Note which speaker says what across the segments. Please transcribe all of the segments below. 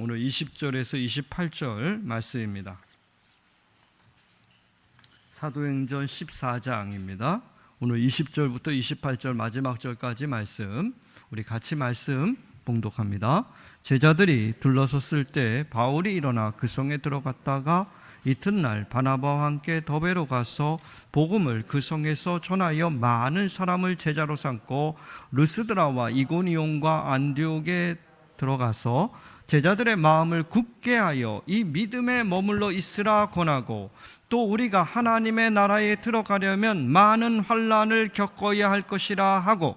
Speaker 1: 오늘 20절에서 28절 말씀입니다. 사도행전 14장입니다. 오늘 20절부터 28절 마지막 절까지 말씀, 우리 같이 말씀 봉독합니다. 제자들이 둘러섰을 때 바울이 일어나 그 성에 들어갔다가 이튿날 바나바와 함께 더베로 가서 복음을 그 성에서 전하여 많은 사람을 제자로 삼고 르스드라와 이고니온과 안디옥에 들어가서 제자들의 마음을 굳게 하여 이 믿음에 머물러 있으라 권하고, 또 우리가 하나님의 나라에 들어가려면 많은 환난을 겪어야 할 것이라 하고,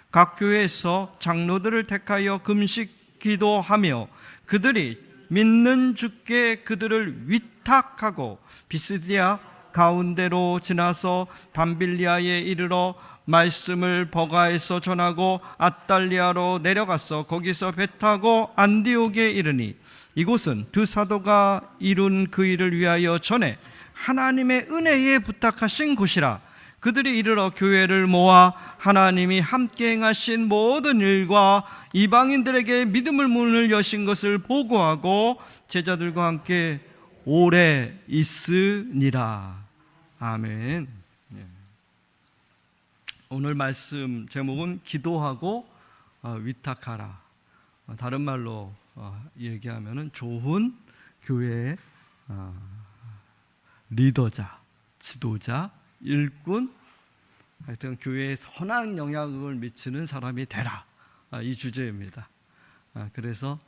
Speaker 1: 각 교회에서 장로들을 택하여 금식 기도하며 그들이 믿는 주께 그들을 위탁하고 비스디아 가운데로 지나서 밤빌리아에 이르러 말씀을 버가에서 전하고 아달리아로 내려가서 거기서 배 타고 안디옥에 이르니, 이곳은 두 사도가 이룬 그 일을 위하여 전에 하나님의 은혜에 부탁하신 곳이라. 그들이 이르러 교회를 모아 하나님이 함께 행하신 모든 일과 이방인들에게 믿음을 문을 여신 것을 보고하고 제자들과 함께 오래 있으니라. 아멘. 오늘 말씀 제목은 기도하고 위탁하라. 다른 말로 얘기하면 좋은 교회의 리더자, 지도자, 일꾼, 하여튼 교회에 선한 영향을 미치는 사람이 되라, 이 주제입니다. 그래서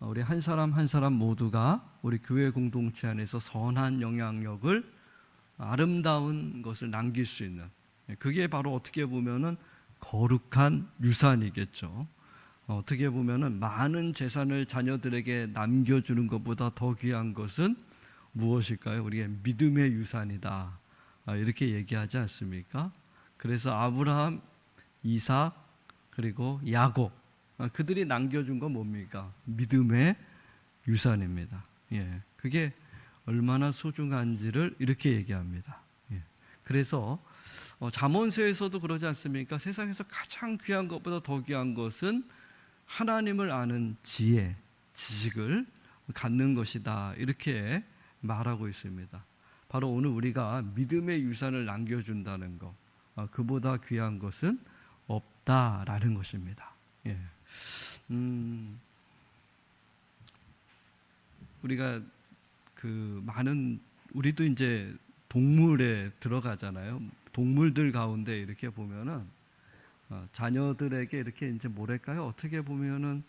Speaker 1: 우리 한 사람 한 사람 모두가 우리 교회 공동체 안에서 선한 영향력을, 아름다운 것을 남길 수 있는, 그게 바로 어떻게 보면은 거룩한 유산이겠죠. 어떻게 보면은 많은 재산을 자녀들에게 남겨주는 것보다 더 귀한 것은 무엇일까요? 우리의 믿음의 유산이다, 이렇게 얘기하지 않습니까? 그래서 아브라함, 이삭, 그리고 야곱, 그들이 남겨준 건 뭡니까? 믿음의 유산입니다. 그게 얼마나 소중한지를 이렇게 얘기합니다. 그래서 잠언서에서도 그러지 않습니까? 세상에서 가장 귀한 것보다 더 귀한 것은 하나님을 아는 지혜, 지식을 갖는 것이다, 이렇게 말하고 있습니다. 바로 오늘 우리가 믿음의 유산을 남겨준다는 것, 그보다 귀한 것은 없다라는 것입니다. 우리가 우리도 이제 동물에 들어가잖아요. 동물들 가운데 이렇게 보면은 자녀들에게 이렇게 이제 뭐랄까요? 어떻게 보면은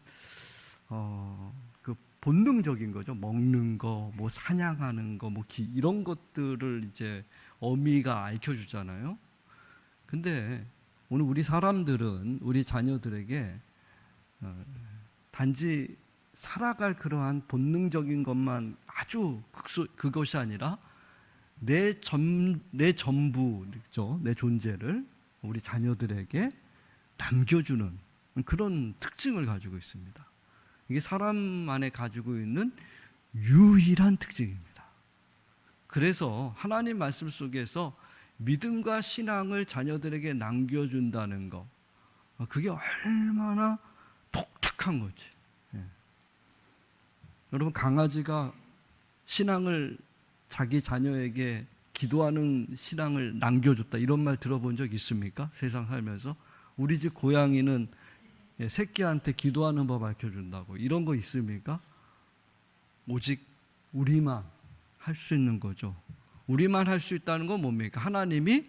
Speaker 1: 그 본능적인 거죠. 먹는 거, 뭐 사냥하는 거, 뭐 이런 것들을 이제 어미가 알려주잖아요. 근데 오늘 우리 사람들은 우리 자녀들에게 단지 살아갈 그러한 본능적인 것만 아주 그것이 아니라 내 전부, 내 존재를 우리 자녀들에게 남겨주는 그런 특징을 가지고 있습니다. 이게 사람 안에 가지고 있는 유일한 특징입니다. 그래서 하나님 말씀 속에서 믿음과 신앙을 자녀들에게 남겨준다는 것, 그게 얼마나 독특한 거지. 여러분, 강아지가 신앙을 자기 자녀에게 기도하는 신앙을 남겨줬다, 이런 말 들어본 적 있습니까? 세상 살면서. 우리 집 고양이는 새끼한테 기도하는 법 알려준다고, 이런 거 있습니까? 오직 우리만 할 수 있는 거죠. 우리만 할 수 있다는 건 뭡니까? 하나님이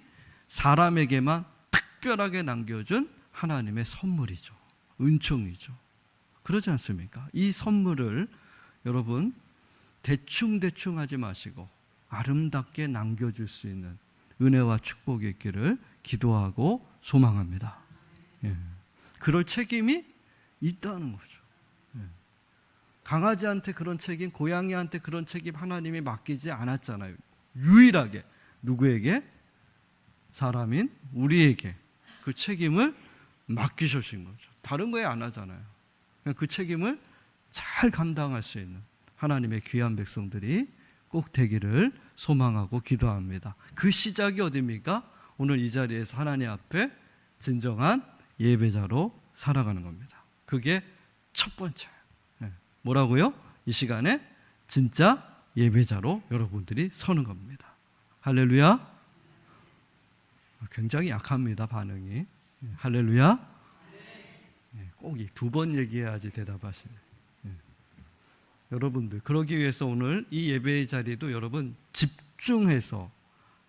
Speaker 1: 사람에게만 특별하게 남겨준 하나님의 선물이죠. 은총이죠. 그러지 않습니까? 이 선물을 여러분 대충 하지 마시고 아름답게 남겨줄 수 있는 은혜와 축복이 있기를 기도하고 소망합니다. 그럴 책임이 있다는 거죠. 강아지한테 그런 책임, 고양이한테 그런 책임 하나님이 맡기지 않았잖아요. 유일하게 누구에게? 사람인 우리에게 그 책임을 맡기셨신 거죠. 다른 거에 안 하잖아요. 그 책임을 잘 감당할 수 있는 하나님의 귀한 백성들이 꼭 되기를 소망하고 기도합니다. 그 시작이 어디입니까? 오늘 이 자리에서 하나님 앞에 진정한 예배자로 살아가는 겁니다. 그게 첫 번째예요. 뭐라고요? 이 시간에 진짜 예배자로 여러분들이 서는 겁니다. 할렐루야. 굉장히 약합니다, 반응이. 할렐루야. 꼭 두 번 얘기해야지 대답하시네. 여러분들, 그러기 위해서 오늘 이 예배의 자리도 여러분 집중해서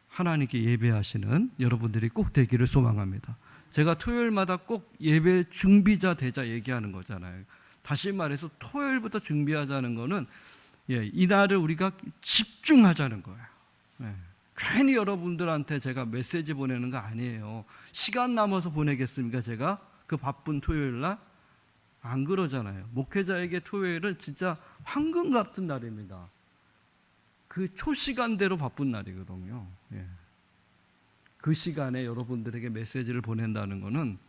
Speaker 1: 하나님께 예배하시는 여러분들이 꼭 되기를 소망합니다. 제가 토요일마다 꼭 예배 준비자 되자 얘기하는 거잖아요. 다시 말해서 토요일부터 준비하자는 거는 이날을 우리가 집중하자는 거예요. 괜히 여러분들한테 제가 메시지 보내는 거 아니에요. 시간 남아서 보내겠습니까? 제가 그 바쁜 토요일 날? 안 그러잖아요. 목회자에게 토요일은 진짜 황금 같은 날입니다. 그 초시간대로 바쁜 날이거든요. 그 시간에 여러분들에게 메시지를 보낸다는 것은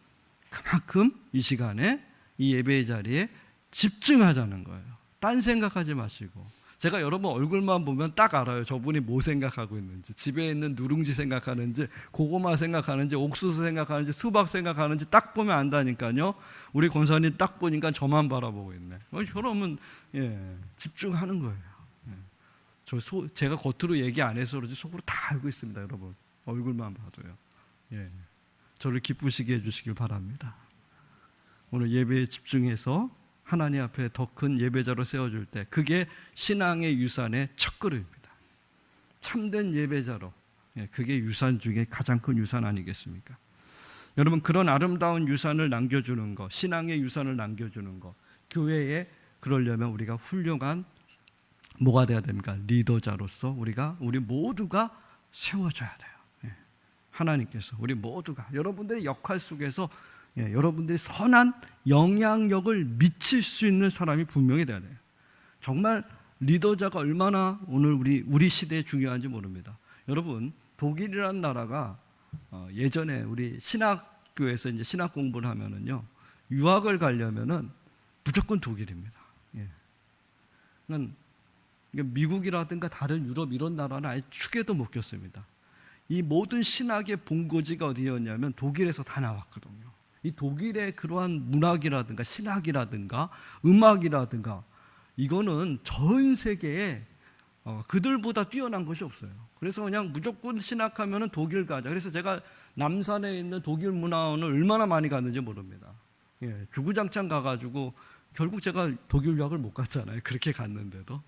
Speaker 1: 그만큼 이 시간에 이 예배의 자리에 집중하자는 거예요. 딴 생각하지 마시고. 제가 여러분 얼굴만 보면 딱 알아요. 저분이 뭐 생각하고 있는지. 집에 있는 누룽지 생각하는지, 고구마 생각하는지, 옥수수 생각하는지, 수박 생각하는지 딱 보면 안다니까요. 우리 권사님 딱 보니까 저만 바라보고 있네. 그러면 집중하는 거예요. 제가 겉으로 얘기 안 해서 그러지 속으로 다 알고 있습니다, 여러분. 얼굴만 봐도요. 저를 기쁘시게 해주시길 바랍니다. 오늘 예배에 집중해서 하나님 앞에 더 큰 예배자로 세워줄 때 그게 신앙의 유산의 첫걸음입니다. 참된 예배자로, 그게 유산 중에 가장 큰 유산 아니겠습니까? 여러분, 그런 아름다운 유산을 남겨주는 것, 신앙의 유산을 남겨주는 것, 교회에 그러려면 우리가 훌륭한 뭐가 돼야 됩니까? 리더자로서 우리 모두가 세워져야 돼요. 하나님께서 우리 모두가 여러분들의 역할 속에서 여러분들이 선한 영향력을 미칠 수 있는 사람이 분명히 돼야 돼요. 정말 리더자가 얼마나 오늘 우리 시대에 중요한지 모릅니다. 여러분, 독일이라는 나라가 예전에 우리 신학교에서 이제 신학 공부를 하면은요, 유학을 가려면은 무조건 독일입니다. 그러니까 미국이라든가 다른 유럽 이런 나라는 아예 축에도 못 꼈습니다. 이 모든 신학의 본고지가 어디였냐면 독일에서 다 나왔거든요. 이 독일의 그러한 문학이라든가 신학이라든가 음악이라든가 이거는 전 세계에 그들보다 뛰어난 것이 없어요. 그래서 그냥 무조건 신학하면 독일 가자. 그래서 제가 남산에 있는 독일 문화원을 얼마나 많이 갔는지 모릅니다. 주구장창 가가지고 결국 제가 독일 유학을 못 갔잖아요. 그렇게 갔는데도.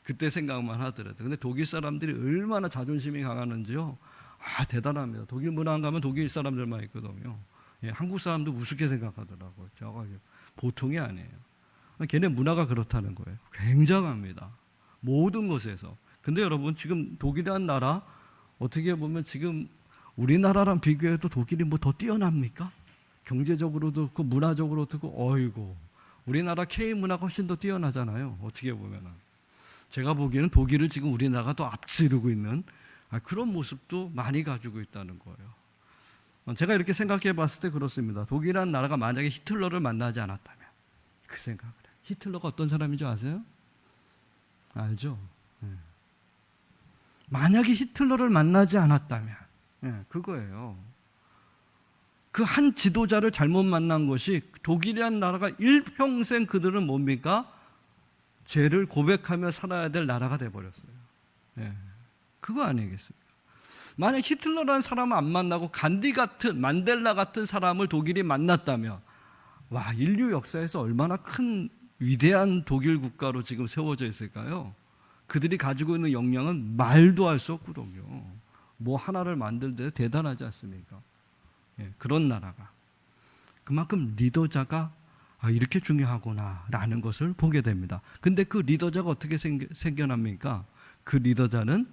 Speaker 1: 그때 생각만 하더라도. 근데 독일 사람들이 얼마나 자존심이 강하는지요. 대단합니다. 독일 문화원 가면 독일 사람들만 있거든요. 한국 사람도 우습게 생각하더라고요. 제가 보통이 아니에요. 걔네 문화가 그렇다는 거예요. 굉장합니다. 모든 것에서. 근데 여러분, 지금 독일이라는 나라 어떻게 보면 지금 우리나라랑 비교해도 독일이 뭐 더 뛰어납니까? 경제적으로도 그렇고 문화적으로도 그렇고, 어이고, 우리나라 K 문화가 훨씬 더 뛰어나잖아요. 어떻게 보면은. 제가 보기에는 독일을 지금 우리나라가 더 앞지르고 있는 그런 모습도 많이 가지고 있다는 거예요. 제가 이렇게 생각해 봤을 때 그렇습니다. 독일이라는 나라가 만약에 히틀러를 만나지 않았다면, 그 생각을 해요. 히틀러가 어떤 사람인지 아세요? 알죠? 만약에 히틀러를 만나지 않았다면, 그거예요. 그 한 지도자를 잘못 만난 것이 독일이라는 나라가 일평생 그들은 뭡니까? 죄를 고백하며 살아야 될 나라가 돼버렸어요. 그거 아니겠습니까? 만약 히틀러라는 사람을 안 만나고 간디 같은, 만델라 같은 사람을 독일이 만났다면, 와, 인류 역사에서 얼마나 큰 위대한 독일 국가로 지금 세워져 있을까요? 그들이 가지고 있는 역량은 말도 할 수 없거든요. 뭐 하나를 만들때 대단하지 않습니까? 그런 나라가. 그만큼 리더자가 이렇게 중요하구나라는 것을 보게 됩니다. 근데 그 리더자가 어떻게 생겨납니까? 그 리더자는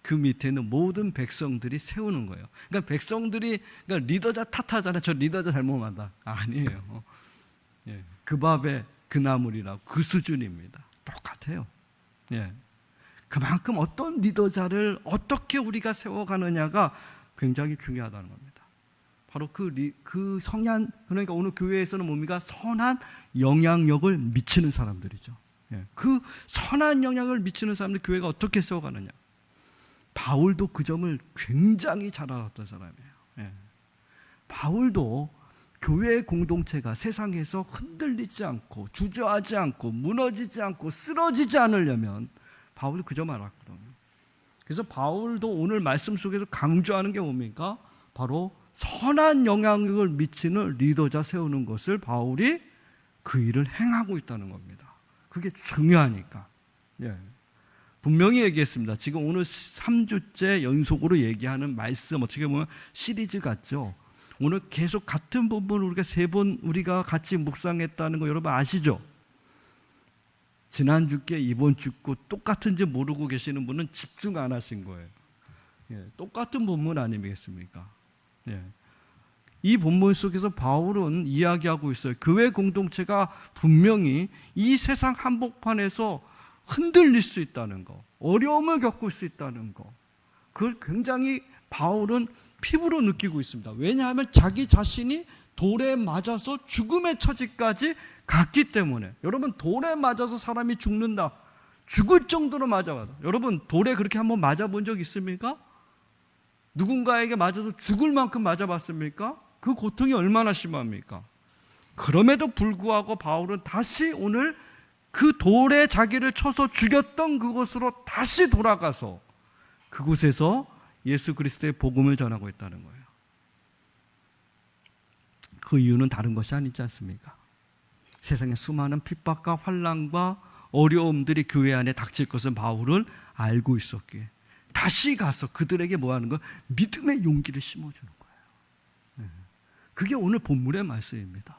Speaker 1: 그 밑에 있는 모든 백성들이 세우는 거예요. 그러니까 백성들이, 그러니까 리더자 탓하잖아요. 저 리더자 잘못 만다. 아니에요. 그 밥에 그 나물이라고, 그 수준입니다. 똑같아요. 그만큼 어떤 리더자를 어떻게 우리가 세워가느냐가 굉장히 중요하다는 겁니다. 바로 그 성향, 그러니까 오늘 교회에서는 뭡니까? 선한 영향력을 미치는 사람들이죠. 그 선한 영향을 미치는 사람들 교회가 어떻게 세워가느냐. 바울도 그 점을 굉장히 잘 알았던 사람이에요. 바울도 교회의 공동체가 세상에서 흔들리지 않고 주저하지 않고 무너지지 않고 쓰러지지 않으려면 바울이 그저 말았거든요. 그래서 바울도 오늘 말씀 속에서 강조하는 게 뭡니까? 바로 선한 영향력을 미치는 리더자 세우는 것을 바울이 그 일을 행하고 있다는 겁니다. 그게 중요하니까. 예. 분명히 얘기했습니다. 지금 오늘 3주째 연속으로 얘기하는 말씀, 어떻게 보면 시리즈 같죠. 오늘 계속 같은 부분을 우리가 3번 우리가 같이 묵상했다는 거 여러분 아시죠? 지난주께 이번 주께 똑같은지 모르고 계시는 분은 집중 안 하신 거예요. 예, 똑같은 본문 아니겠습니까? 예. 이 본문 속에서 바울은 이야기하고 있어요. 교회 공동체가 분명히 이 세상 한복판에서 흔들릴 수 있다는 거, 어려움을 겪을 수 있다는 거, 그걸 굉장히 바울은 피부로 느끼고 있습니다. 왜냐하면 자기 자신이 돌에 맞아서 죽음의 처지까지 갔기 때문에. 여러분, 돌에 맞아서 사람이 죽는다, 죽을 정도로 맞아봐요. 여러분, 돌에 그렇게 한번 맞아본 적 있습니까? 누군가에게 맞아서 죽을 만큼 맞아봤습니까? 그 고통이 얼마나 심합니까? 그럼에도 불구하고 바울은 다시 오늘 그 돌에 자기를 쳐서 죽였던 그곳으로 다시 돌아가서 그곳에서 예수 그리스도의 복음을 전하고 있다는 거예요. 그 이유는 다른 것이 아니지 않습니까? 세상의 수많은 핍박과 환난과 어려움들이 교회 안에 닥칠 것은 바울은 알고 있었기에 다시 가서 그들에게 뭐 하는 거? 믿음의 용기를 심어주는 거예요. 그게 오늘 본문의 말씀입니다.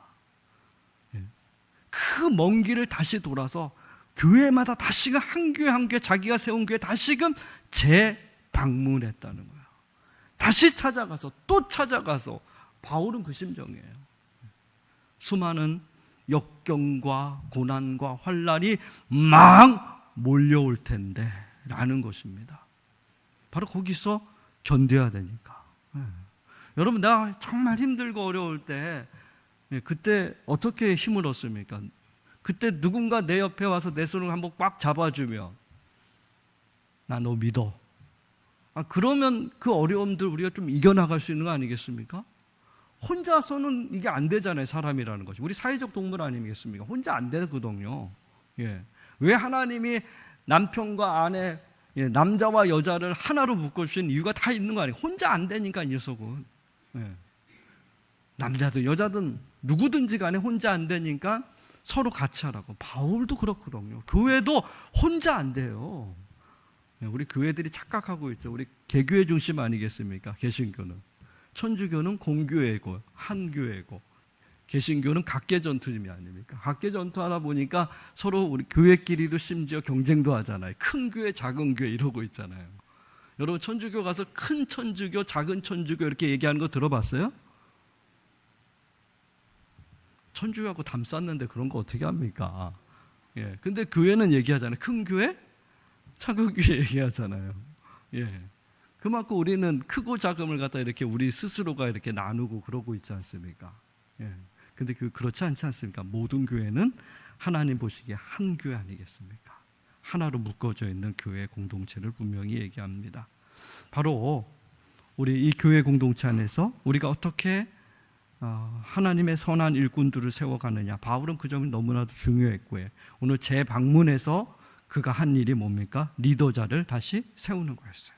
Speaker 1: 그 먼 길을 다시 돌아서 교회마다 다시금 한 교회 한 교회 자기가 세운 교회 다시금 재방문했다는 거예요. 다시 찾아가서 또 찾아가서 바울은 그 심정이에요. 수많은 역경과 고난과 환난이 막 몰려올 텐데 라는 것입니다. 바로 거기서 견뎌야 되니까. 여러분, 나 정말 힘들고 어려울 때 그때 어떻게 힘을 얻습니까? 그때 누군가 내 옆에 와서 내 손을 한번 꽉 잡아주면 나 너 믿어. 그러면 그 어려움들 우리가 좀 이겨나갈 수 있는 거 아니겠습니까? 혼자서는 이게 안 되잖아요. 사람이라는 것이. 우리 사회적 동물 아니겠습니까? 혼자 안 되거든요. 예. 왜 하나님이 남편과 아내, 남자와 여자를 하나로 묶어주신 이유가 다 있는 거 아니에요? 혼자 안 되니까 이 녀석은. 예. 남자든 여자든 누구든지 간에 혼자 안 되니까 서로 같이 하라고. 바울도 그렇거든요. 교회도 혼자 안 돼요. 우리 교회들이 착각하고 있죠. 우리 개교회 중심 아니겠습니까? 개신교는. 천주교는 공교회고 한교회고 개신교는 각계전투님이 아닙니까? 각계전투 하다 보니까 서로 우리 교회끼리도 심지어 경쟁도 하잖아요. 큰 교회 작은 교회 이러고 있잖아요. 여러분, 천주교 가서 큰 천주교 작은 천주교 이렇게 얘기하는 거 들어봤어요? 천주교하고 담 쌌는데 그런 거 어떻게 합니까? 예. 근데 교회는 얘기하잖아요. 큰 교회, 작은 교회 얘기하잖아요. 예. 그만큼 우리는 크고 작음을 갖다 이렇게 우리 스스로가 이렇게 나누고 그러고 있지 않습니까? 예. 근데 그렇지 않지 않습니까? 모든 교회는 하나님 보시기에 한 교회 아니겠습니까? 하나로 묶어져 있는 교회 공동체를 분명히 얘기합니다. 바로 우리 이 교회 공동체 안에서 우리가 어떻게 하나님의 선한 일꾼들을 세워가느냐. 바울은 그 점이 너무나도 중요했고요. 오늘 재방문해서 그가 한 일이 뭡니까? 리더자를 다시 세우는 거였어요.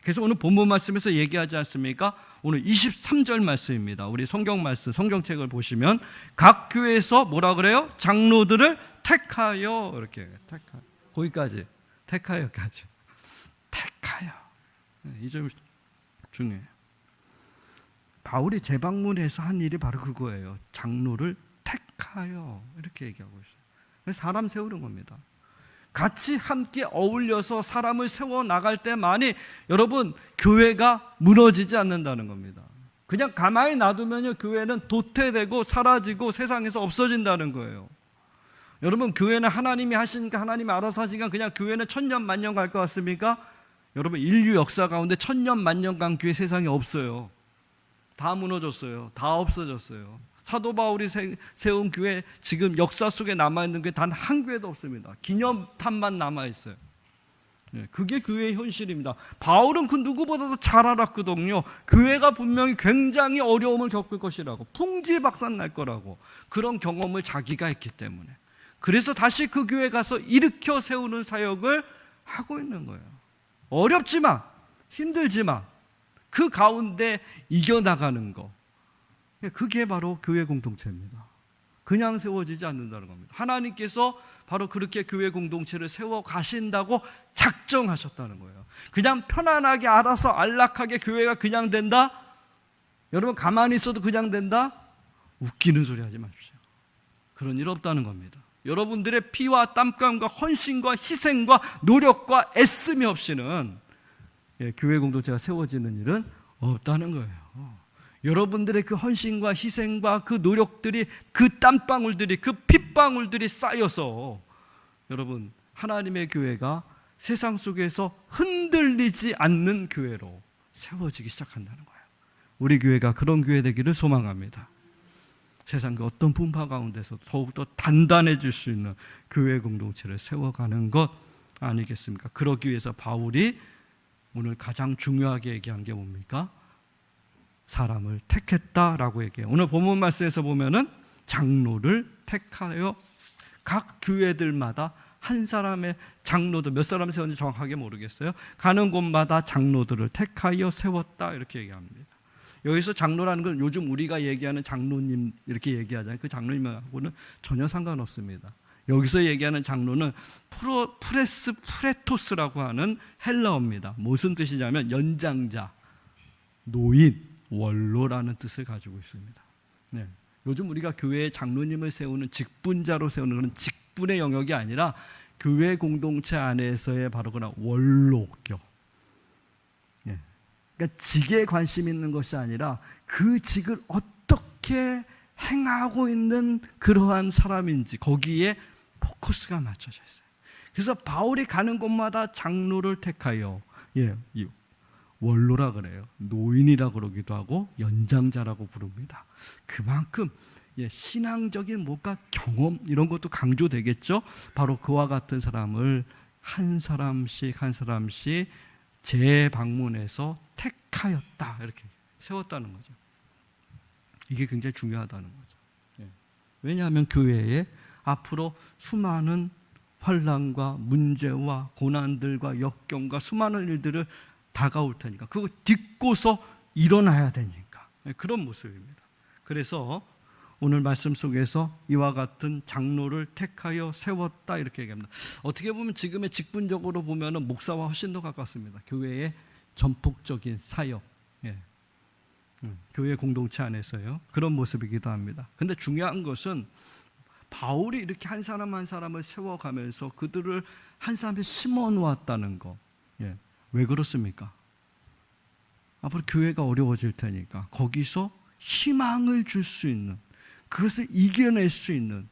Speaker 1: 그래서 오늘 본문 말씀에서 얘기하지 않습니까? 오늘 23절 말씀입니다. 우리 성경 말씀, 성경책을 보시면 각 교회에서 뭐라 그래요? 장로들을 택하여, 이렇게 택하여. 거기까지. 택하여까지. 택하여. 이 점이 중요해요. 바울이 재방문해서 한 일이 바로 그거예요. 장로를 택하여, 이렇게 얘기하고 있어요. 사람 세우는 겁니다. 같이 함께 어울려서 사람을 세워나갈 때만이 여러분 교회가 무너지지 않는다는 겁니다. 그냥 가만히 놔두면요, 교회는 도태되고 사라지고 세상에서 없어진다는 거예요. 여러분, 교회는 하나님이 하시니까 하나님이 알아서 하시니까 그냥 교회는 천년 만년 갈 것 같습니까? 여러분, 인류 역사 가운데 천년 만년 간 교회 세상에 없어요. 다 무너졌어요. 다 없어졌어요. 사도 바울이 세운 교회, 지금 역사 속에 남아있는 교회 단 한 교회도 없습니다. 기념탑만 남아있어요. 그게 교회의 현실입니다. 바울은 그 누구보다도 잘 알았거든요. 교회가 분명히 굉장히 어려움을 겪을 것이라고, 풍지박산 날 거라고, 그런 경험을 자기가 했기 때문에. 그래서 다시 그 교회에 가서 일으켜 세우는 사역을 하고 있는 거예요. 어렵지만, 힘들지만 그 가운데 이겨나가는 거, 그게 바로 교회 공동체입니다. 그냥 세워지지 않는다는 겁니다. 하나님께서 바로 그렇게 교회 공동체를 세워 가신다고 작정하셨다는 거예요. 그냥 편안하게 알아서 안락하게 교회가 그냥 된다? 여러분 가만히 있어도 그냥 된다? 웃기는 소리 하지 마십시오. 그런 일 없다는 겁니다. 여러분들의 피와 땀감과 헌신과 희생과 노력과 애씀이 없이는 교회 공동체가 세워지는 일은 없다는 거예요. 여러분들의 그 헌신과 희생과 그 노력들이, 그 땀방울들이, 그 핏방울들이 쌓여서 여러분 하나님의 교회가 세상 속에서 흔들리지 않는 교회로 세워지기 시작한다는 거예요. 우리 교회가 그런 교회 되기를 소망합니다. 세상 그 어떤 분파 가운데서 더욱더 단단해질 수 있는 교회 공동체를 세워가는 것 아니겠습니까? 그러기 위해서 바울이 오늘 가장 중요하게 얘기한 게 뭡니까? 사람을 택했다라고 얘기해요. 오늘 본문 말씀에서 보면은 장로를 택하여 각 교회들마다 한 사람의 장로들, 몇 사람 세웠는지 정확하게 모르겠어요. 가는 곳마다 장로들을 택하여 세웠다 이렇게 얘기합니다. 여기서 장로라는 건 요즘 우리가 얘기하는 장로님 이렇게 얘기하잖아요. 그 장로님하고는 전혀 상관없습니다. 여기서 얘기하는 장로는 프레스 프레토스라고 하는 헬라어입니다. 무슨 뜻이냐면 연장자, 노인, 원로라는 뜻을 가지고 있습니다. 요즘 우리가 교회에 장로님을 세우는 직분자로 세우는 그런 직분의 영역이 아니라 교회 공동체 안에서의 바로 그런 원로교. 그러니까 직에 관심 있는 것이 아니라 그 직을 어떻게 행하고 있는 그러한 사람인지 거기에 포커스가 맞춰져 있어요. 그래서 바울이 가는 곳마다 장로를 택하여 원로라 그래요. 노인이라 그러기도 하고 연장자라고 부릅니다. 그만큼 신앙적인 뭔가 경험 이런 것도 강조되겠죠. 바로 그와 같은 사람을 한 사람씩 한 사람씩 재방문해서 택하였다 이렇게 세웠다는 거죠. 이게 굉장히 중요하다는 거죠. 왜냐하면 교회에 앞으로 수많은 환난과 문제와 고난들과 역경과 수많은 일들을 다가올 테니까 그거 딛고서 일어나야 되니까 그런 모습입니다. 그래서 오늘 말씀 속에서 이와 같은 장로를 택하여 세웠다 이렇게 얘기합니다. 어떻게 보면 지금의 직분적으로 보면은 목사와 훨씬 더 가깝습니다. 교회의 전폭적인 사역, 교회 공동체 안에서요 그런 모습이기도 합니다. 근데 중요한 것은 바울이 이렇게 한 사람 한 사람을 세워가면서 그들을 한 사람에 심어 놓았다는 거. 왜 그렇습니까? 앞으로 교회가 어려워질 테니까 거기서 희망을 줄 수 있는, 그것을 이겨낼 수 있는,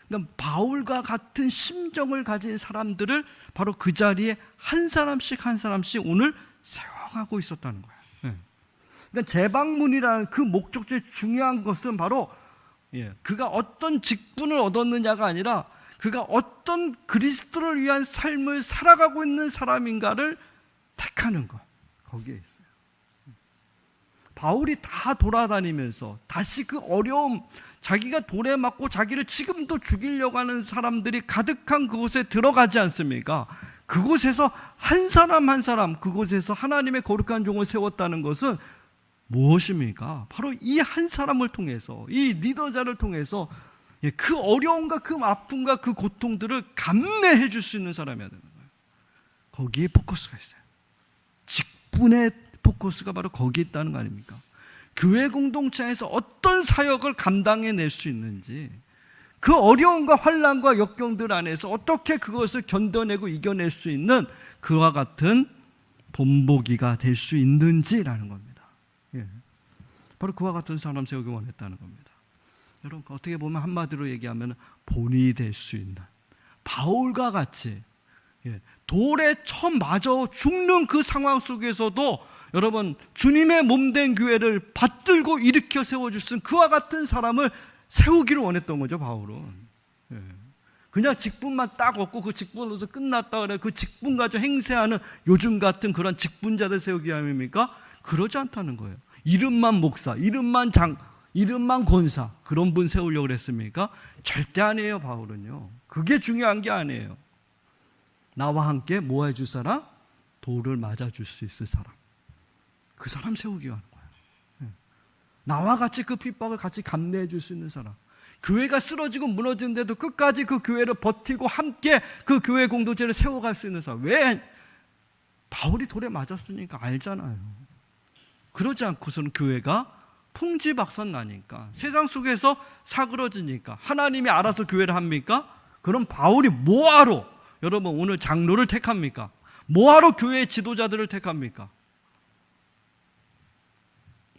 Speaker 1: 그러니까 바울과 같은 심정을 가진 사람들을 바로 그 자리에 한 사람씩 한 사람씩 오늘 세워가고 있었다는 거예요. 그러니까 재방문이라는 그 목적의 중요한 것은 바로 그가 어떤 직분을 얻었느냐가 아니라 그가 어떤 그리스도를 위한 삶을 살아가고 있는 사람인가를 택하는 것, 거기에 있어요. 바울이 다 돌아다니면서 다시 그 어려움, 자기가 돌에 맞고 자기를 지금도 죽이려고 하는 사람들이 가득한 그곳에 들어가지 않습니까? 그곳에서 한 사람 한 사람 그곳에서 하나님의 거룩한 종을 세웠다는 것은 무엇입니까? 바로 이 한 사람을 통해서, 이 리더자를 통해서 그 어려움과 그 아픔과 그 고통들을 감내해 줄 수 있는 사람이어야 되는 거예요. 거기에 포커스가 있어요. 직분의 포커스가 바로 거기에 있다는 거 아닙니까? 교회 공동체에서 어떤 사역을 감당해낼 수 있는지, 그 어려움과 환난과 역경들 안에서 어떻게 그것을 견뎌내고 이겨낼 수 있는 그와 같은 본보기가 될 수 있는지라는 겁니다. 바로 그와 같은 사람 세우기 원했다는 겁니다. 여러분 어떻게 보면 한마디로 얘기하면 본이 될 수 있는, 바울과 같이 돌에 처음 맞아 죽는 그 상황 속에서도 여러분 주님의 몸된 교회를 받들고 일으켜 세워줄 수 있는 그와 같은 사람을 세우기를 원했던 거죠, 바울은. 그냥 직분만 딱 얻고 그 직분으로서 끝났다 그래. 그 직분 가지고 행세하는 요즘 같은 그런 직분자들 세우기 위함입니까? 그러지 않다는 거예요. 이름만 목사, 이름만 권사, 그런 분 세우려고 그랬습니까? 절대 아니에요. 바울은요, 그게 중요한 게 아니에요. 나와 함께 뭐 해줄 사람? 돌을 맞아줄 수 있을 사람, 그 사람 세우기 위한 거예요. 나와 같이 그 핍박을 같이 감내해 줄 수 있는 사람, 교회가 쓰러지고 무너지는데도 끝까지 그 교회를 버티고 함께 그 교회 공동체를 세워갈 수 있는 사람. 왜? 바울이 돌에 맞았으니까 알잖아요. 그러지 않고서는 교회가 풍지박산 나니까, 세상 속에서 사그러지니까 하나님이 알아서 교회를 합니까? 그럼 바울이 뭐하러 여러분 오늘 장로를 택합니까? 뭐하러 교회의 지도자들을 택합니까?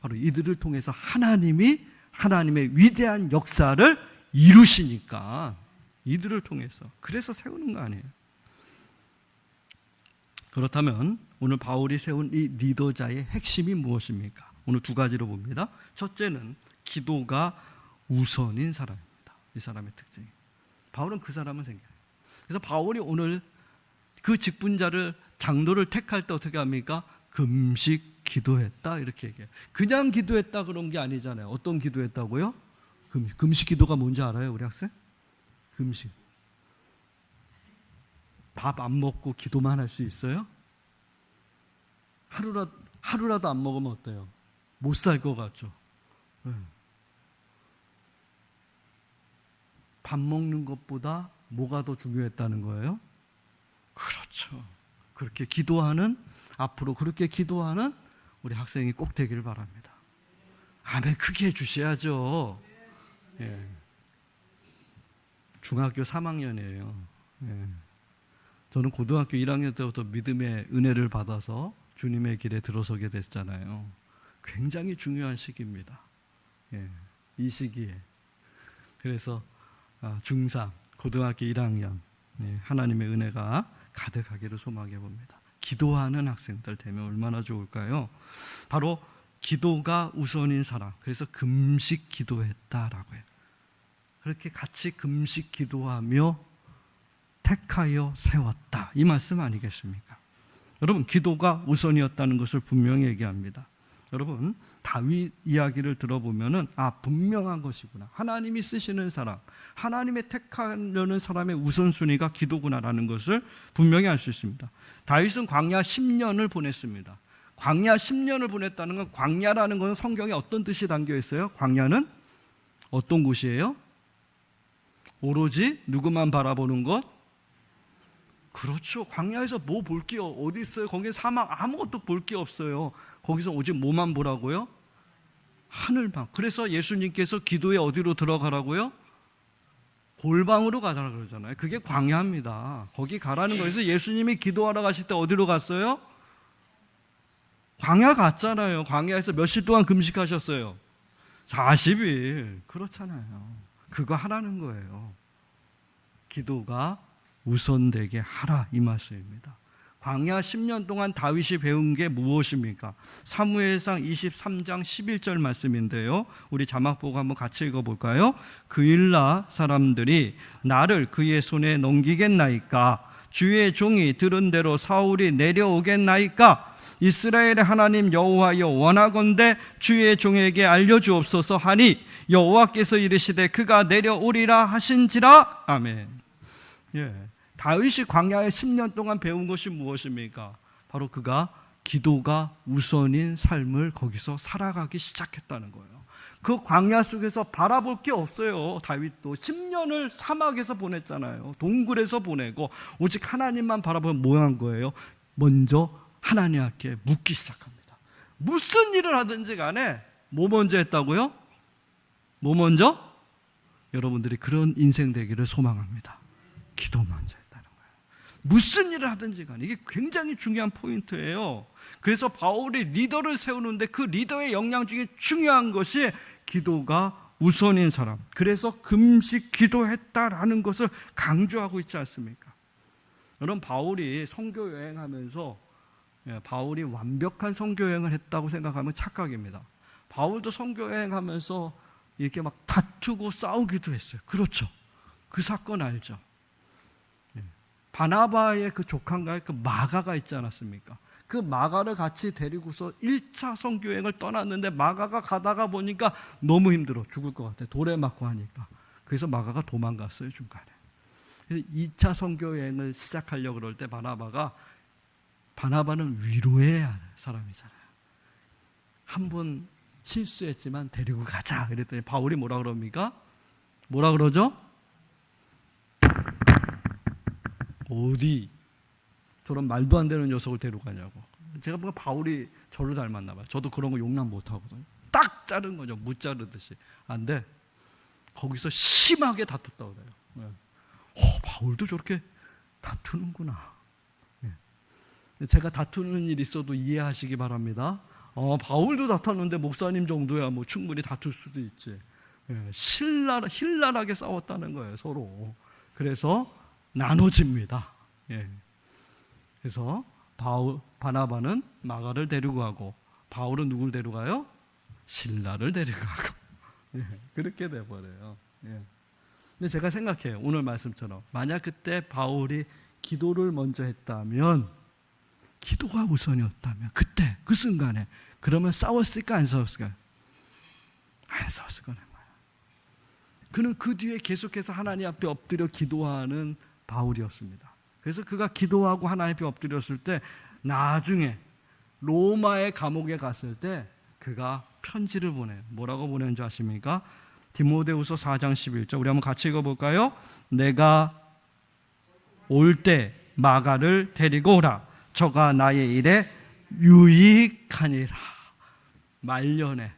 Speaker 1: 바로 이들을 통해서 하나님의 위대한 역사를 이루시니까, 이들을 통해서. 그래서 세우는 거 아니에요. 그렇다면 오늘 바울이 세운 이 리더자의 핵심이 무엇입니까? 오늘 두 가지로 봅니다. 첫째는 기도가 우선인 사람입니다. 이 사람의 특징이. 바울은 그 사람은 생겨요. 그래서 바울이 오늘 그 직분자를, 장로를 택할 때 어떻게 합니까? 금식 기도했다, 이렇게 얘기해요. 그냥 기도했다 그런 게 아니잖아요. 어떤 기도했다고요? 금식 기도가 뭔지 알아요, 우리 학생? 금식. 밥 안 먹고 기도만 할 수 있어요? 하루라도 안 먹으면 어때요? 못 살 것 같죠? 네. 밥 먹는 것보다 뭐가 더 중요했다는 거예요? 그렇죠. 그렇게 기도하는, 앞으로 그렇게 기도하는 우리 학생이 꼭 되기를 바랍니다. 아멘 크게 해주셔야죠. 예. 중학교 3학년이에요. 예. 저는 고등학교 1학년 때부터 믿음의 은혜를 받아서 주님의 길에 들어서게 됐잖아요. 굉장히 중요한 시기입니다. 예. 이 시기에. 그래서 중3, 고등학교 1학년, 예. 하나님의 은혜가 가득하기를 소망해 봅니다. 기도하는 학생들 되면 얼마나 좋을까요? 바로 기도가 우선인 사람. 그래서 금식 기도했다라고 해요. 그렇게 같이 금식 기도하며 택하여 세웠다, 이 말씀 아니겠습니까? 여러분, 기도가 우선이었다는 것을 분명히 얘기합니다. 여러분, 다윗 이야기를 들어보면은 분명한 것이구나. 하나님이 쓰시는 사람, 하나님의 택하려는 사람의 우선순위가 기도구나라는 것을 분명히 알 수 있습니다. 다윗은 광야 10년을 보냈습니다. 광야 10년을 보냈다는 건, 광야라는 것은 성경에 어떤 뜻이 담겨 있어요? 광야는 어떤 곳이에요? 오로지 누구만 바라보는 것? 그렇죠. 광야에서 뭐 볼 게 어디 있어요? 거기 사막, 아무것도 볼 게 없어요. 거기서 오직 뭐만 보라고요? 하늘만. 그래서 예수님께서 기도에 어디로 들어가라고요? 골방으로 가라 그러잖아요. 그게 광야입니다. 거기 가라는 거에서 예수님이 기도하러 가실 때 어디로 갔어요? 광야 갔잖아요. 광야에서 몇일 동안 금식하셨어요? 40일. 그렇잖아요. 그거 하라는 거예요. 기도가 우선되게 하라, 이 말씀입니다. 광야 10년 동안 다윗이 배운 게 무엇입니까? 사무엘상 23장 11절 말씀인데요, 우리 자막 보고 한번 같이 읽어볼까요? 그일라 사람들이 나를 그의 손에 넘기겠나이까? 주의 종이 들은 대로 사울이 내려오겠나이까? 이스라엘의 하나님 여호와여, 원하건대 주의 종에게 알려주옵소서 하니 여호와께서 이르시되 그가 내려오리라 하신지라. 아멘. 예. 다윗이 광야에 10년 동안 배운 것이 무엇입니까? 바로 그가 기도가 우선인 삶을 거기서 살아가기 시작했다는 거예요. 그 광야 속에서 바라볼 게 없어요. 다윗도 10년을 사막에서 보냈잖아요. 동굴에서 보내고 오직 하나님만 바라보면 뭐 한 거예요? 먼저 하나님 앞에 묻기 시작합니다. 무슨 일을 하든지 간에 뭐 먼저 했다고요? 뭐 먼저? 여러분들이 그런 인생 되기를 소망합니다. 기도 먼저 했다는 거예요. 무슨 일을 하든지 간에. 이게 굉장히 중요한 포인트예요. 그래서 바울이 리더를 세우는데 그 리더의 역량 중에 중요한 것이 기도가 우선인 사람. 그래서 금식 기도했다라는 것을 강조하고 있지 않습니까? 여러분, 바울이 선교 여행하면서 바울이 완벽한 선교 여행을 했다고 생각하면 착각입니다. 바울도 선교 여행하면서 이렇게 막 다투고 싸우기도 했어요. 그렇죠. 그 사건 알죠? 바나바의 그 조카인가요? 그 마가가 있지 않았습니까? 그 마가를 같이 데리고서 1차 선교여행을 떠났는데 마가가 가다가 보니까 너무 힘들어 죽을 것 같아. 돌에 맞고 하니까. 그래서 마가가 도망갔어요, 중간에. 그래서 2차 선교여행을 시작하려고 그럴 때 바나바는 위로해야 할 사람이잖아요. 한 번 실수했지만 데리고 가자. 그랬더니 바울이 뭐라 그럽니까? 뭐라 그러죠? 어디 저런 말도 안 되는 녀석을 데려가냐고. 제가 보니까 바울이 저를 닮았나 봐요. 저도 그런 거 용납 못 하거든요. 딱 자른 거죠. 무 자르듯이. 안 돼. 거기서 심하게 다퉜다고 그래요. 바울도 저렇게 다투는구나. 제가 다투는 일 있어도 이해하시기 바랍니다. 바울도 다퉜는데 목사님 정도야 뭐 충분히 다툴 수도 있지. 신랄하게 싸웠다는 거예요, 서로. 그래서 나눠집니다. 그래서 바나바는 마가를 데리고 가고 바울은 누굴 데려가요? 실라를 데려가고 그렇게 돼버려요. 근데 제가 생각해요. 오늘 말씀처럼 만약 그때 바울이 기도를 먼저 했다면, 기도가 우선이었다면, 그때 그 순간에 그러면 싸웠을까 안 싸웠을까요? 안 싸웠을 거예요. 그는 그 뒤에 계속해서 하나님 앞에 엎드려 기도하는 바울이었습니다. 그래서 그가 기도하고 하나님 앞에 엎드렸을 때 나중에 로마의 감옥에 갔을 때 그가 편지를 보내요. 뭐라고 보낸 줄 아십니까? 디모데후서 4장 11절 우리 한번 같이 읽어볼까요? 내가 올 때 마가를 데리고 오라. 저가 나의 일에 유익하니라. 말년에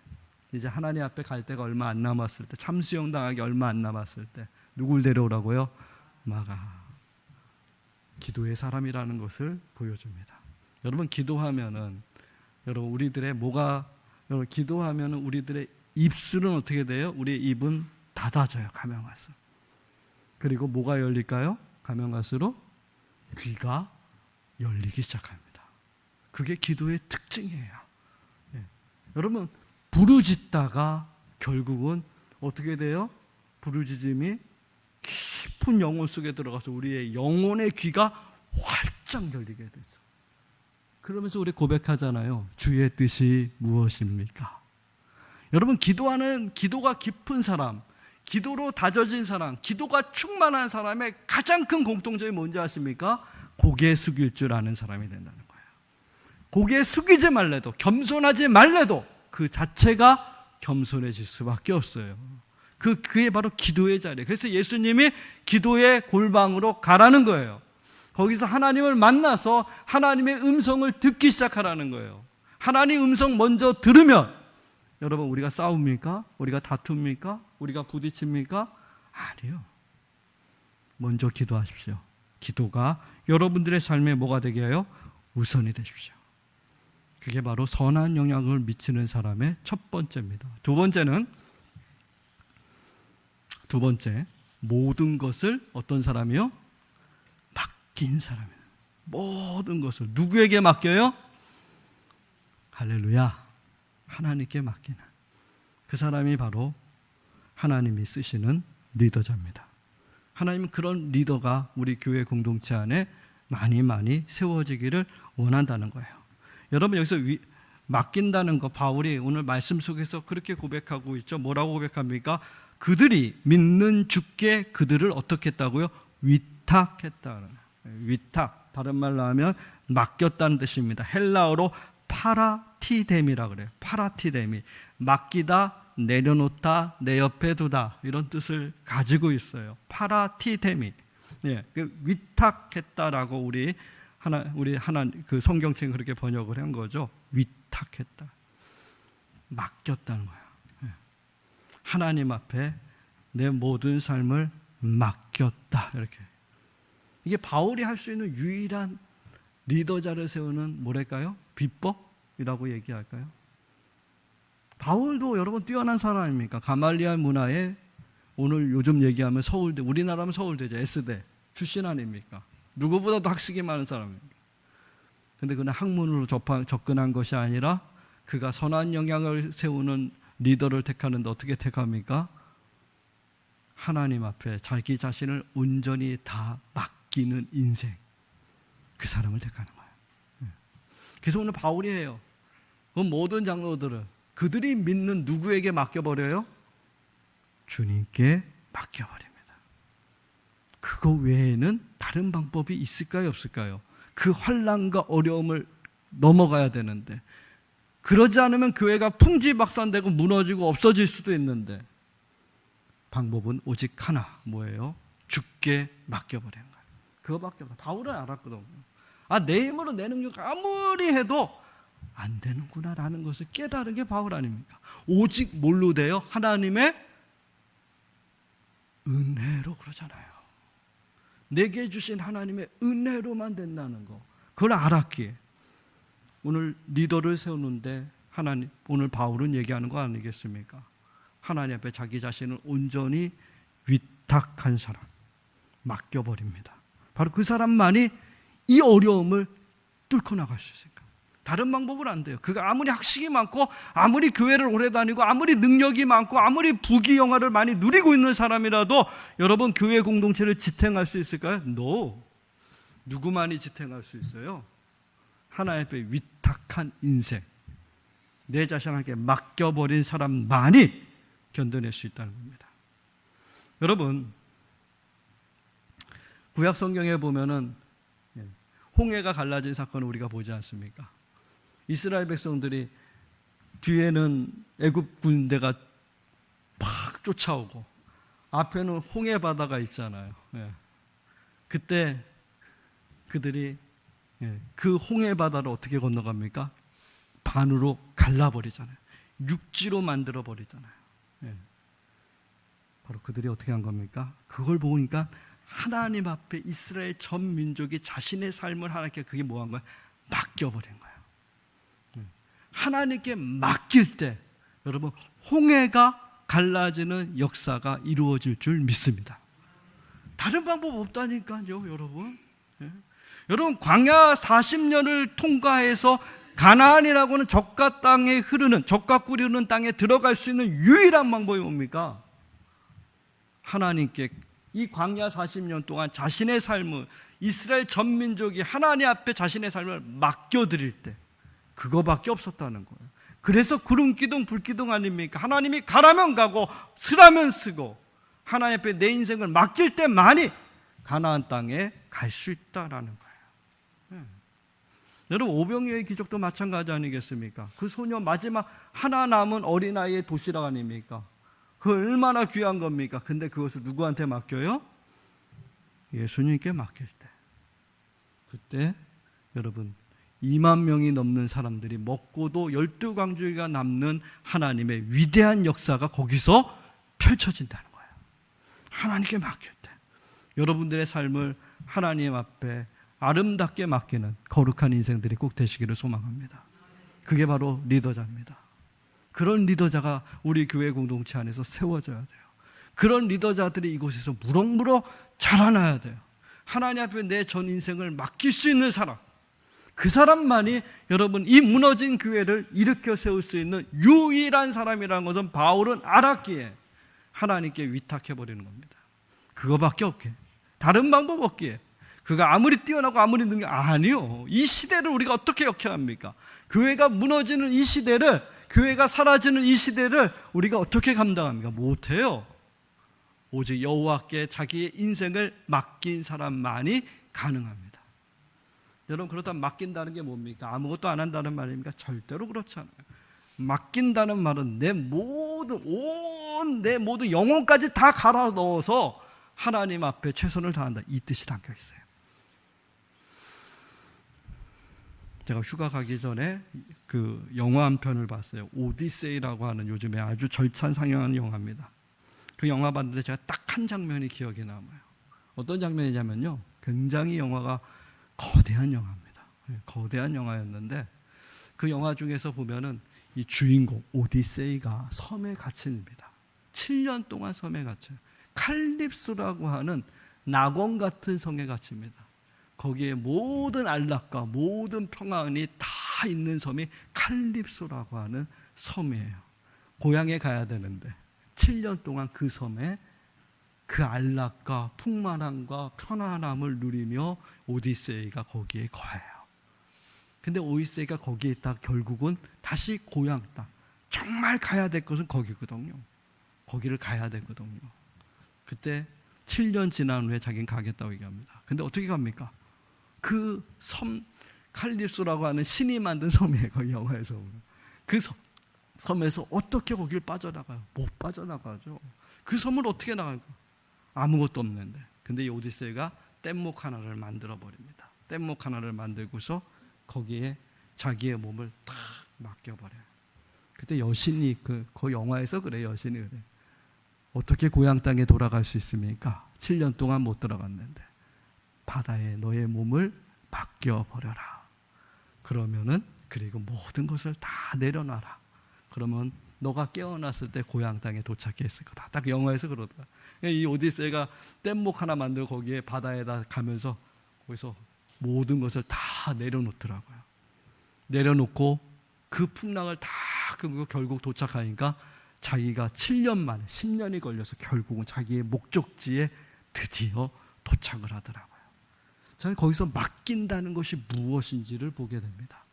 Speaker 1: 이제 하나님 앞에 갈 때가 얼마 안 남았을 때, 참수형 당하기 얼마 안 남았을 때 누굴 데려오라고요? 마가. 기도의 사람이라는 것을 보여줍니다. 여러분 기도하면은 여러분 기도하면은 우리들의 입술은 어떻게 돼요? 우리의 입은 닫아져요. 가면 갈수록. 그리고 뭐가 열릴까요? 가면 갈수록 귀가 열리기 시작합니다. 그게 기도의 특징이에요. 여러분 부르짖다가 결국은 어떻게 돼요? 부르짖음이 깊은 영혼 속에 들어가서 우리의 영혼의 귀가 활짝 열리게 되죠. 그러면서 우리 고백하잖아요. 주의 뜻이 무엇입니까? 여러분 기도가 깊은 사람, 기도로 다져진 사람, 기도가 충만한 사람의 가장 큰 공통점이 뭔지 아십니까? 고개 숙일 줄 아는 사람이 된다는 거예요. 고개 숙이지 말래도, 겸손하지 말래도 그 자체가 겸손해질 수밖에 없어요. 그게 바로 기도의 자리예요. 그래서 예수님이 기도의 골방으로 가라는 거예요. 거기서 하나님을 만나서 하나님의 음성을 듣기 시작하라는 거예요. 하나님 음성 먼저 들으면 여러분 우리가 싸웁니까? 우리가 다툽니까? 우리가 부딪힙니까? 아니요. 먼저 기도하십시오. 기도가 여러분들의 삶에 뭐가 되게 해요? 우선이 되십시오. 그게 바로 선한 영향을 미치는 사람의 첫 번째입니다. 두 번째, 모든 것을 어떤 사람이요? 맡긴 사람이에요. 모든 것을 누구에게 맡겨요? 할렐루야. 하나님께 맡기는 그 사람이 바로 하나님이 쓰시는 리더자입니다. 하나님은 그런 리더가 우리 교회 공동체 안에 많이 세워지기를 원한다는 거예요. 여러분 여기서 맡긴다는 거 바울이 오늘 말씀 속에서 그렇게 고백하고 있죠. 뭐라고 고백합니까? 그들이 믿는 주께 그들을 어떻게 했다고요? 위탁했다. 위탁, 다른 말로 하면 맡겼다는 뜻입니다. 헬라어로 파라티뎀이라 그래요. 파라티뎀이 맡기다, 내려놓다, 내 옆에 두다 이런 뜻을 가지고 있어요. 파라티뎀이 위탁했다라고 우리 그 성경책은 그렇게 번역을 한 거죠. 위탁했다, 맡겼다는 거예요. 하나님 앞에 내 모든 삶을 맡겼다. 이렇게 이게 바울이 할 수 있는 유일한 리더자를 세우는 뭐랄까요? 비법이라고 얘기할까요? 바울도 여러분 뛰어난 사람 아닙니까? 가말리알 문화에 오늘 요즘 얘기하면 서울대, 우리나라면 서울대죠. S대 출신 아닙니까? 누구보다도 학식이 많은 사람입니다. 그런데 그는 학문으로 접근한 것이 아니라 그가 선한 영향을 세우는 리더를 택하는데 어떻게 택합니까? 하나님 앞에 자기 자신을 온전히 다 맡겨 맡기는 인생, 그 사람을 택하는 거예요. 그래서 오늘 바울이 해요. 그 모든 장로들을 그들이 믿는 누구에게 맡겨버려요? 주님께 맡겨버립니다. 그거 외에는 다른 방법이 있을까요, 없을까요? 그 환난과 어려움을 넘어가야 되는데, 그러지 않으면 교회가 풍지박산되고 무너지고 없어질 수도 있는데, 방법은 오직 하나, 뭐예요? 주께 맡겨버리는 거예요. 그거밖에 없다. 바울은 알았거든요. 내 힘으로 내 능력 아무리 해도 안 되는구나라는 것을 깨달은 게 바울 아닙니까? 오직 뭘로 돼요? 하나님의 은혜로, 그러잖아요. 내게 주신 하나님의 은혜로만 된다는 거, 그걸 알았기에 오늘 리더를 세우는데 하나님, 오늘 바울은 얘기하는 거 아니겠습니까? 하나님 앞에 자기 자신을 온전히 위탁한 사람, 맡겨버립니다. 바로 그 사람만이 이 어려움을 뚫고 나갈 수 있으니까. 다른 방법은 안 돼요. 그가 아무리 학식이 많고 아무리 교회를 오래 다니고 아무리 능력이 많고 아무리 부귀영화를 많이 누리고 있는 사람이라도 여러분, 교회 공동체를 지탱할 수 있을까요? No. 누구만이 지탱할 수 있어요? 하나님 앞에 위탁한 인생, 내 자신에게 맡겨버린 사람만이 견뎌낼 수 있다는 겁니다. 여러분, 구약 성경에 보면은 홍해가 갈라진 사건을 우리가 보지 않습니까? 이스라엘 백성들이 뒤에는 애굽 군대가 팍 쫓아오고 앞에는 홍해 바다가 있잖아요. 그때 그들이 그 홍해 바다를 어떻게 건너갑니까? 반으로 갈라버리잖아요. 육지로 만들어 버리잖아요. 바로 그들이 어떻게 한 겁니까? 그걸 보니까 하나님 앞에 이스라엘 전 민족이 자신의 삶을 하나님께, 그게 뭐 한 거예요? 맡겨버린 거예요. 하나님께 맡길 때 여러분, 홍해가 갈라지는 역사가 이루어질 줄 믿습니다. 다른 방법 없다니까요, 여러분. 여러분, 광야 40년을 통과해서 가나안이라고는 적과 땅에 흐르는, 적과 꿀이 흐르는 땅에 들어갈 수 있는 유일한 방법이 뭡니까? 하나님께 이 광야 40년 동안 자신의 삶을, 이스라엘 전 민족이 하나님 앞에 자신의 삶을 맡겨드릴 때, 그거밖에 없었다는 거예요. 그래서 구름 기둥 불 기둥 아닙니까? 하나님이 가라면 가고 쓰라면 쓰고 하나님 앞에 내 인생을 맡길 때만이 가나안 땅에 갈 수 있다라는 거예요. 여러분, 오병이어의 기적도 마찬가지 아니겠습니까? 그 소녀 마지막 하나 남은 어린아이의 도시락 아닙니까? 그 얼마나 귀한 겁니까? 근데 그것을 누구한테 맡겨요? 예수님께 맡길 때, 그때 여러분 2만 명이 넘는 사람들이 먹고도 12광주리가 남는 하나님의 위대한 역사가 거기서 펼쳐진다는 거예요. 하나님께 맡길 때 여러분들의 삶을 하나님 앞에 아름답게 맡기는 거룩한 인생들이 꼭 되시기를 소망합니다. 그게 바로 리더자입니다. 그런 리더자가 우리 교회 공동체 안에서 세워져야 돼요. 그런 리더자들이 이곳에서 무럭무럭 자라나야 돼요. 하나님 앞에 내 전 인생을 맡길 수 있는 사람, 그 사람만이 여러분 이 무너진 교회를 일으켜 세울 수 있는 유일한 사람이라는 것은 바울은 알았기에 하나님께 위탁해버리는 겁니다. 그거밖에 없기에, 다른 방법 없기에, 그가 아무리 뛰어나고 아무리 아니요. 이 시대를 우리가 어떻게 역해야 합니까? 교회가 무너지는 이 시대를, 교회가 사라지는 이 시대를 우리가 어떻게 감당합니까? 못해요. 오직 여호와께 자기의 인생을 맡긴 사람만이 가능합니다. 여러분, 그렇다면 맡긴다는 게 뭡니까? 아무것도 안 한다는 말입니까? 절대로 그렇지 않아요. 맡긴다는 말은 내 모든 영혼까지 다 갈아 넣어서 하나님 앞에 최선을 다한다, 이 뜻이 담겨 있어요. 제가 휴가 가기 전에 그 영화 한 편을 봤어요. 오디세이라고 하는 요즘에 아주 절찬상영하는 영화입니다. 그 영화 봤는데 제가 딱 한 장면이 기억에 남아요. 어떤 장면이냐면요, 굉장히 영화가 거대한 영화입니다. 거대한 영화였는데 그 영화 중에서 보면은 이 주인공 오디세이가 섬에 갇힙니다. 7년 동안 섬에 갇혀요. 칼립소라고 하는 낙원 같은 성에 갇힙니다. 거기에 모든 안락과 모든 평안이 다 있는 섬이 칼립소라고 하는 섬이에요. 고향에 가야 되는데 7년 동안 그 섬에 그 안락과 풍만함과 편안함을 누리며 오디세이가 거기에 거해요. 근데 오디세이가 거기에 있다 결국은 다시 고향 땅, 정말 가야 될 곳은 거기거든요. 거기를 가야 되거든요. 그때 7년 지난 후에 자기는 가겠다고 얘기합니다. 근데 어떻게 갑니까? 그 섬 칼립소라고 하는 신이 만든 섬이에요. 거기 영화에서 그 섬에서 어떻게 거기를 빠져나가요? 못 빠져나가죠. 그 섬을 어떻게 나갈까? 아무것도 없는데. 근데 이 오디세이가 뗏목 하나를 만들어 버립니다. 뗏목 하나를 만들고서 거기에 자기의 몸을 탁 맡겨버려요. 그때 여신이 그 영화에서 그래, 여신이 그래. 어떻게 고향 땅에 돌아갈 수 있습니까? 7년 동안 못 들어갔는데. 바다에 너의 몸을 맡겨버려라. 그러면은 그리고 모든 것을 다 내려놔라. 그러면 너가 깨어났을 때 고향 땅에 도착했을 거다. 딱 영화에서 그러더라. 이 오디세이가 뗏목 하나 만들고 거기에 바다에다 가면서 거기서 모든 것을 다 내려놓더라고요. 내려놓고 그 풍랑을 다 끄고 결국 도착하니까 자기가 7년 만에 10년이 걸려서 결국은 자기의 목적지에 드디어 도착을 하더라고요. 저는 거기서 맡긴다는 것이 무엇인지를 보게 됩니다.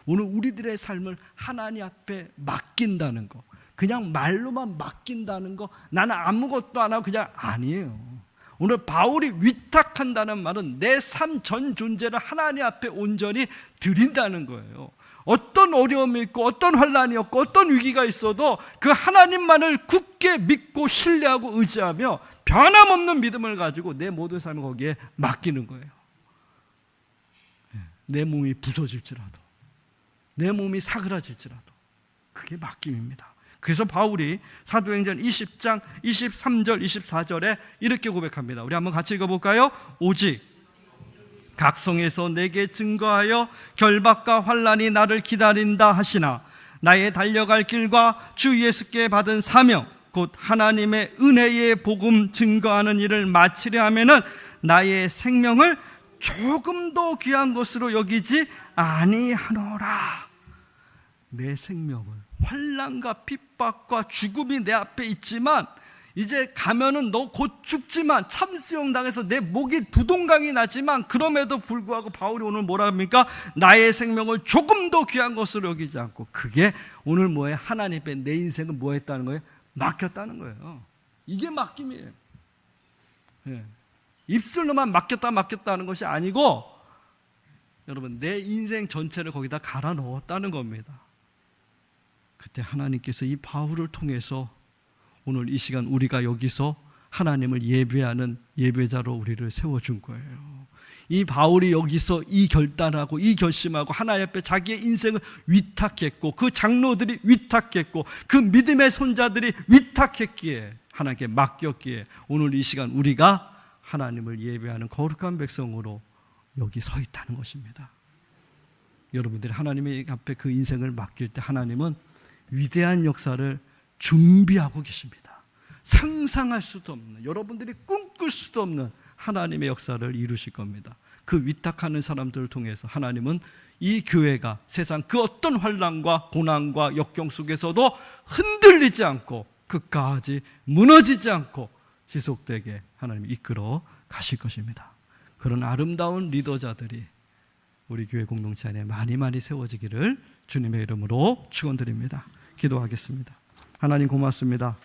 Speaker 1: 오늘 우리들의 삶을 하나님 앞에 맡긴다는 거, 그냥 말로만 맡긴다는 거, 나는 아무것도 안 하고 그냥 아니에요. 오늘 바울이 위탁한다는 말은 내 삶 전 존재를 하나님 앞에 온전히 드린다는 거예요. 어떤 어려움이 있고 어떤 환난이 없고 어떤 위기가 있어도 그 하나님만을 굳게 믿고 신뢰하고 의지하며 변함없는 믿음을 가지고 내 모든 삶을 거기에 맡기는 거예요. 내 몸이 부서질지라도, 내 몸이 사그라질지라도 그게 맡김입니다. 그래서 바울이 사도행전 20장 23절 24절에 이렇게 고백합니다. 우리 한번 같이 읽어볼까요? 오직 각성에서 내게 증거하여 결박과 환난이 나를 기다린다 하시나 나의 달려갈 길과 주 예수께 받은 사명 곧 하나님의 은혜의 복음 증거하는 일을 마치려 하면은 나의 생명을 조금 더 귀한 것으로 여기지 아니하노라. 내 생명을, 환난과 핍박과 죽음이 내 앞에 있지만 이제 가면은 너 곧 죽지만 참수형 당해서 내 목이 두동강이 나지만 그럼에도 불구하고 바울이 오늘 뭐라 합니까? 나의 생명을 조금 더 귀한 것으로 여기지 않고, 그게 오늘 뭐예요? 하나님 앞에 내 인생을 뭐 했다는 거예요? 맡겼다는 거예요. 이게 맡김이에요. 입술로만 맡겼다 하는 것이 아니고 여러분 내 인생 전체를 거기다 갈아 넣었다는 겁니다. 그때 하나님께서 이 바울을 통해서 오늘 이 시간 우리가 여기서 하나님을 예배하는 예배자로 우리를 세워준 거예요. 이 바울이 여기서 이 결단하고 이 결심하고 하나님 앞에 자기의 인생을 위탁했고 그 장로들이 위탁했고 그 믿음의 손자들이 위탁했기에 하나님께 맡겼기에 오늘 이 시간 우리가 하나님을 예배하는 거룩한 백성으로 여기 서 있다는 것입니다. 여러분들이 하나님의 앞에 그 인생을 맡길 때 하나님은 위대한 역사를 준비하고 계십니다. 상상할 수도 없는, 여러분들이 꿈꿀 수도 없는 하나님의 역사를 이루실 겁니다. 그 위탁하는 사람들을 통해서 하나님은 이 교회가 세상 그 어떤 환난과 고난과 역경 속에서도 흔들리지 않고 끝까지 무너지지 않고 지속되게 하나님이 이끌어 가실 것입니다. 그런 아름다운 리더자들이 우리 교회 공동체 안에 많이 세워지기를 주님의 이름으로 축원드립니다. 기도하겠습니다. 하나님 고맙습니다.